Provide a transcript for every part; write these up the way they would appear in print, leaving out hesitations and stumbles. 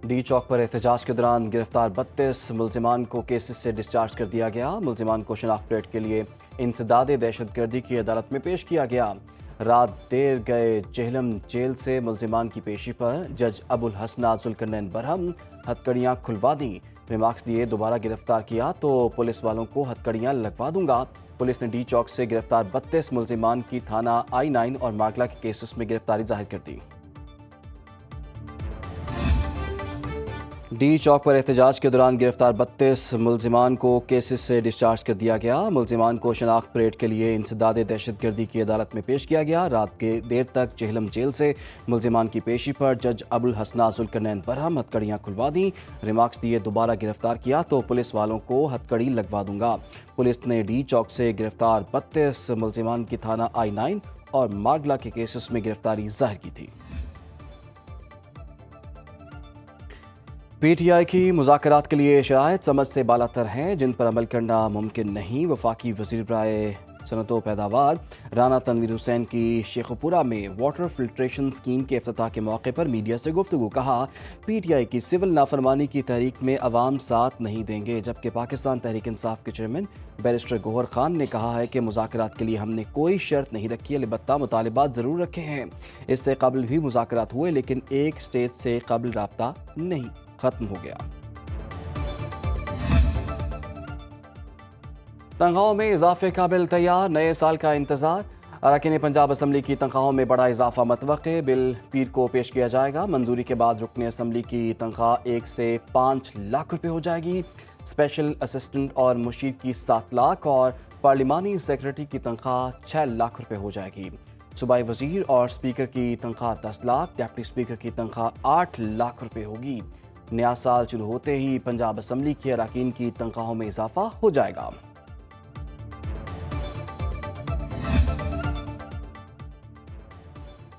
D चौक पर एहतजाज के दौरान गिरफ्तार 32 मुलजिमान को केसेस से डिस्चार्ज कर दिया गया। मुलजिमान को शनाख्त प्लेट के लिए इंसदाद दहशतगर्दी की अदालत में पेश किया गया। रात देर गए जेहलम जेल से मुलजिमान की पेशी पर जज अबुल हसना जुल्करनैन बरहम हथकड़ियाँ खुलवा दी। रिमार्क्स दिए दोबारा गिरफ्तार किया तो पुलिस वालों को हथकड़ियाँ लगवा दूंगा। पुलिस ने डी चौक से गिरफ्तार 32 मुलजिमान की थाना I-9 और मागला के केसेस में गिरफ्तारी जाहिर कर दी। डी चौक पर एहतजाज के दौरान गिरफ्तार 32 मुलजिमान को केसेस से डिस्चार्ज कर दिया गया। मुलजिमान को शनाख्त परेड के लिए इंसदाद दहशतगर्दी की अदालत में पेश किया गया। रात के देर तक जेहलम जेल से मुलजिमान की पेशी पर जज अबुल हसना जुल्करनैन बरहम हथकड़ियाँ खुलवा दी। रिमार्क्स दिए दोबारा गिरफ्तार किया तो पुलिस वालों को हथकड़ी लगवा दूंगा। पुलिस ने डी चौक से गिरफ्तार 32 मुलजिमान की थाना I-9 और मागला के केसेस में गिरफ्तारी जाहिर की थी। PTI की मुज़ाकरात के लिए शराइत समझ से बालातर हैं जिन पर अमल करना मुमकिन नहीं। वफाकी वज़ीर बराए सनतो पैदावार राना तनवीर हुसैन की शेखुपुरा में वाटर फिल्ट्रेशन स्कीम के इफ्तिताह के मौके पर मीडिया से गुफ्तगू। कहा PTI की सिविल नाफरमानी की तहरीक में अवाम साथ नहीं देंगे। जबकि पाकिस्तान तहरीक इंसाफ के चेयरमैन बैरिस्टर गौहर खान ने कहा है कि मुज़ाकरात के लिए हमने कोई शर्त नहीं रखी है, अलबत्ता मुतालिबात ज़रूर रखे हैं। इससे कबल भी मुज़ाकरात हुए लेकिन एक स्टेज से कबल राब्ता नहीं खत्म हो गया। तनख्वाहों में इजाफे का बिल तैयार, नए साल का इंतजार। अरकान पंजाब असम्बली की तनख्वाहों में बड़ा इजाफा मतवक्के। बिल पीर को पेश किया जाएगा। मंजूरी के बाद रुकन असम्बली की तनख्वाह 1 से 5 लाख रुपए हो जाएगी। स्पेशल असिस्टेंट और मुशीर की 7 लाख और पार्लिमानी सेक्रेटरी की तनख्वाह 6 लाख रुपए हो जाएगी। सूबाई वजीर और स्पीकर की तनख्वाह 10 लाख, डिप्टी स्पीकर की तनख्वाह 8 लाख रुपए होगी। नया साल शुरू होते ही पंजाब असम्बली के अरकान की तनख्वाहों में इजाफा हो जाएगा।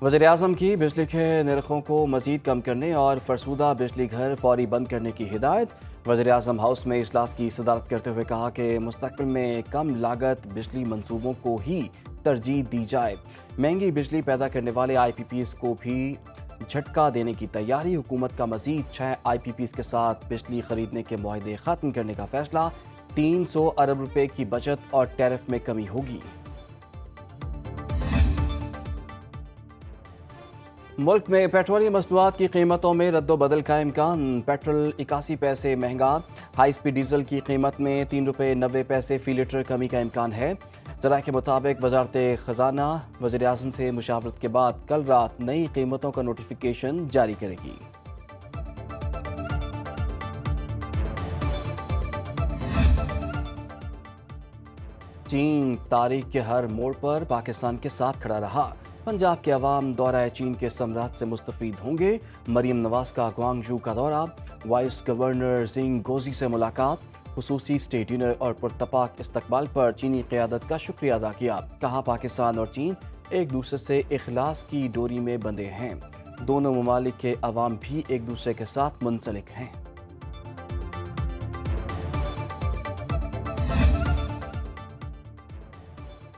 वज़ीर-ए-आज़म की बिजली के निर्खों को मज़ीद कम करने और फरसूदा बिजली घर फौरी बंद करने की हिदायत। वज़ीर-ए-आज़म हाउस में इजलास की सदारत करते हुए कहा कि मुस्तक़बिल में कम लागत बिजली मंसूबों को ही तरजीह दी जाए। महंगी बिजली पैदा करने वाले IPPs को भी झटका देने की तैयारी। हुकूमत का मज़ीद 6 IPPs के साथ बिजली खरीदने के मुआहदे ख़त्म करने का फैसला। 300 अरब रुपए की बचत और टैरिफ में कमी होगी। मुल्क में पेट्रोलियम मसनूआत की कीमतों में रद्दोबदल का इम्कान। पेट्रोल 81 पैसे महंगा। हाई स्पीड डीजल की कीमत में 3 रुपये 90 पैसे फी लीटर कमी का इम्कान है। ज़राए के मुताबिक वजारत ख़जाना वज़ीर-ए-आज़म से मुशावरत के बाद कल रात नई कीमतों का नोटिफिकेशन जारी करेगी। चीन तारीख के हर मोड़ पर पाकिस्तान के साथ खड़ा रहा। पंजाब के अवाम दौरा चीन के समरात से मुस्तफ़ीद होंगे। मरीम नवाज का ग्वांगझू का दौरा, वाइस गवर्नर जिंग गोजी से मुलाकात, खुसूसी स्टेट डिनर और पुरतपाक इस्तकबाल पर चीनी क़यादत का शुक्रिया अदा किया। कहा पाकिस्तान और चीन एक दूसरे से इखलास की डोरी में बंधे हैं। दोनों ममालिक के अवाम भी एक दूसरे के साथ मुंसलिक हैं।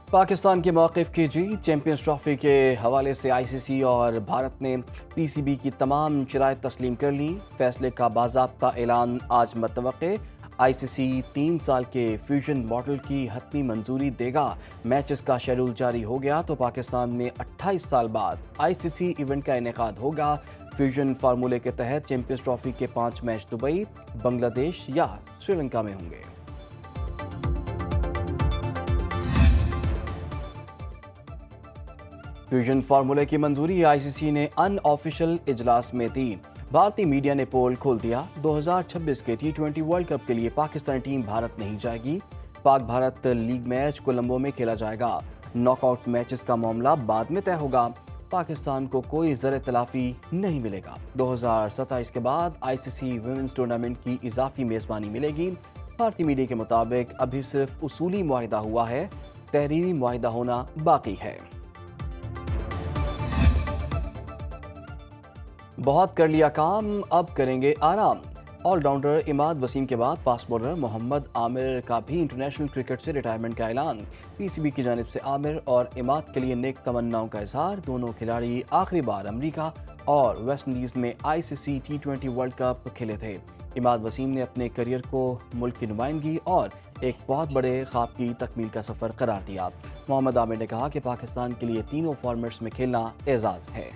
पाकिस्तान के मौक़िफ़ की जीत। चैंपियंस ट्रॉफी के हवाले से ICC और भारत ने PCB की तमाम शराइत तस्लीम कर ली। फैसले का बाज़ाब्ता ऐलान आज मतवक्के। ICC 3 साल के फ्यूजन मॉडल की हतमी मंजूरी देगा। मैचेस का शेड्यूल जारी हो गया तो पाकिस्तान में 28 साल बाद ICC इवेंट का इनेकाद होगा। फ्यूजन फार्मूले के तहत चैंपियंस ट्रॉफी के 5 मैच दुबई, बांग्लादेश या श्रीलंका में होंगे। फ्यूजन फार्मूले की मंजूरी ICC ने अनऑफिशियल इजलास में दी। भारतीय मीडिया ने पोल खोल दिया। 2026 के T20 वर्ल्ड कप के लिए पाकिस्तानी टीम भारत नहीं जाएगी। पाक भारत लीग मैच कोलंबो में खेला जाएगा। नॉकआउट मैचेस का मामला बाद में तय होगा। पाकिस्तान को कोई ज़र तलाफी नहीं मिलेगा। 2027 के बाद ICC वुमेन्स टूर्नामेंट की इजाफी मेज़बानी मिलेगी। भारतीय मीडिया के मुताबिक अभी सिर्फ उसूली मुआहिदा हुआ है, तहरीरी मुआहिदा होना बाकी है। बहुत कर लिया काम, अब करेंगे आराम। ऑलराउंडर इमाद वसीम के बाद फास्ट बॉलर मोहम्मद आमिर का भी इंटरनेशनल क्रिकेट से रिटायरमेंट का ऐलान। PCB की जानिब से आमिर और इमाद के लिए नेक तमन्नाओं का इजहार। दोनों खिलाड़ी आखिरी बार अमरीका اور ویسٹ انڈیز میں ICC T20 ورلڈ کپ کھیلے تھے۔ عماد وسیم نے اپنے کیریئر کو ملک کی نمائندگی اور ایک بہت بڑے خواب کی تکمیل کا سفر قرار دیا۔ محمد عامر نے کہا کہ پاکستان کے لیے تینوں فارمیٹس میں کھیلنا اعزاز ہے۔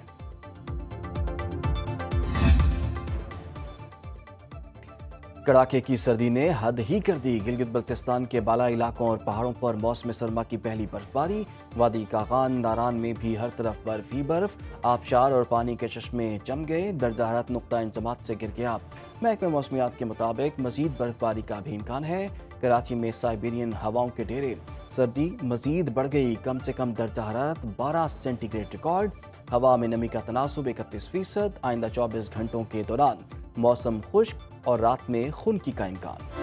کڑاکے کی سردی نے حد ہی کر دی۔ گلگت بلتستان کے بالائی علاقوں اور پہاڑوں پر موسم سرما کی پہلی برف باری۔ وادی کاغان ناران میں بھی ہر طرف برف ہی برف۔ آبشار اور پانی کے چشمے جم گئے۔ درجہ حرارت نقطہ انضمام سے گر گیا۔ محکمہ موسمیات کے مطابق مزید برف باری کا بھی امکان ہے۔ کراچی میں سائبیرین ہواؤں کے ڈیرے۔ سردی مزید بڑھ گئی۔ کم سے کم درجہ حرارت 12 سینٹی گریڈ ریکارڈ۔ ہوا میں نمی کا تناسب 31%۔ آئندہ 24 گھنٹوں کے دوران موسم خشک اور رات میں خنکی کا امکان۔